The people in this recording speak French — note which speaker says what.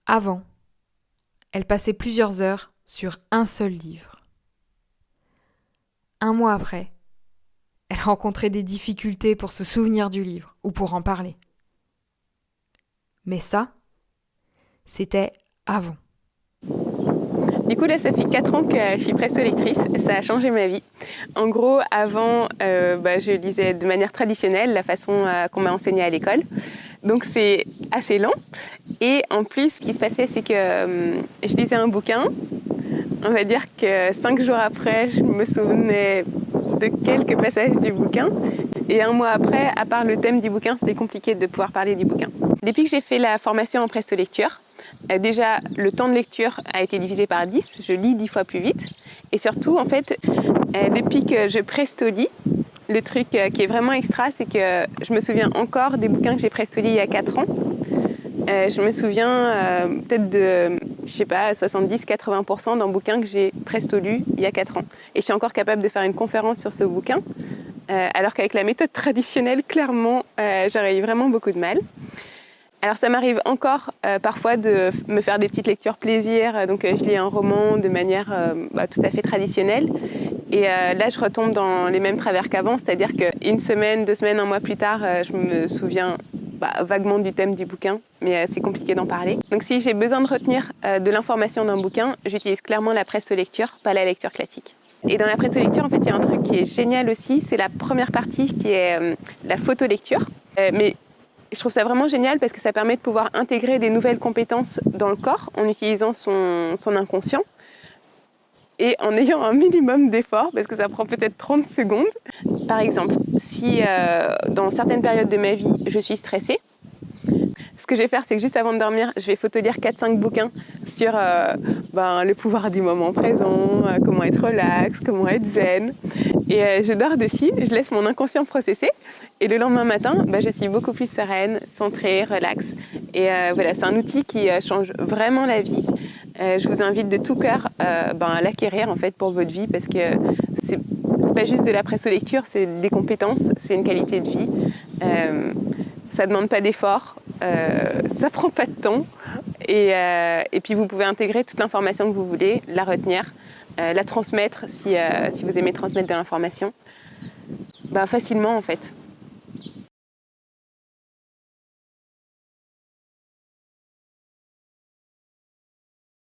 Speaker 1: Avant, elle passait plusieurs heures sur un seul livre. Un mois après, elle rencontrait des difficultés pour se souvenir du livre ou pour en parler. Mais ça, c'était avant.
Speaker 2: Du coup, là, ça fait 4 ans que je suis presto lectrice. Ça a changé ma vie. En gros, avant, je lisais de manière traditionnelle, la façon qu'on m'a enseigné à l'école. Donc, c'est assez lent. Et en plus, ce qui se passait, c'est que je lisais un bouquin. On va dire que 5 jours après, je me souvenais de quelques passages du bouquin. Et un mois après, à part le thème du bouquin, c'était compliqué de pouvoir parler du bouquin. Depuis que j'ai fait la formation en presto lecture, déjà, le temps de lecture a été divisé par 10. Je lis 10 fois plus vite. Et surtout, en fait, depuis que je presto-lis, le truc qui est vraiment extra, c'est que je me souviens encore des bouquins que j'ai presto-lis il y a 4 ans. Je me souviens peut-être de, 70-80% d'un bouquin que j'ai presto-lu il y a 4 ans. Et je suis encore capable de faire une conférence sur ce bouquin, alors qu'avec la méthode traditionnelle, clairement, j'aurais eu vraiment beaucoup de mal. Alors ça m'arrive encore parfois de me faire des petites lectures plaisir, donc je lis un roman de manière tout à fait traditionnelle. Et là, je retombe dans les mêmes travers qu'avant, c'est-à-dire qu'une semaine, 2 semaines, un mois plus tard, je me souviens vaguement du thème du bouquin, mais c'est compliqué d'en parler. Donc si j'ai besoin de retenir de l'information d'un bouquin, j'utilise clairement la presto-lecture, pas la lecture classique. Et dans la presto-lecture, en fait, il y a un truc qui est génial aussi, c'est la première partie qui est la photolecture. Mais je trouve ça vraiment génial parce que ça permet de pouvoir intégrer des nouvelles compétences dans le corps en utilisant son inconscient et en ayant un minimum d'effort parce que ça prend peut-être 30 secondes. Par exemple, si dans certaines périodes de ma vie, je suis stressée, ce que je vais faire, c'est que juste avant de dormir, je vais photolire 4-5 bouquins sur le pouvoir du moment présent, comment être relax, comment être zen. Et je dors dessus, je laisse mon inconscient processer. Et le lendemain matin, je suis beaucoup plus sereine, centrée, relax. Et voilà, c'est un outil qui change vraiment la vie. Je vous invite de tout cœur à l'acquérir en fait pour votre vie parce que c'est pas juste de la presto-lecture, c'est des compétences, c'est une qualité de vie. Ça demande pas d'effort, ça prend pas de temps. Et puis vous pouvez intégrer toute l'information que vous voulez, la retenir, la transmettre si vous aimez transmettre de l'information, facilement en fait.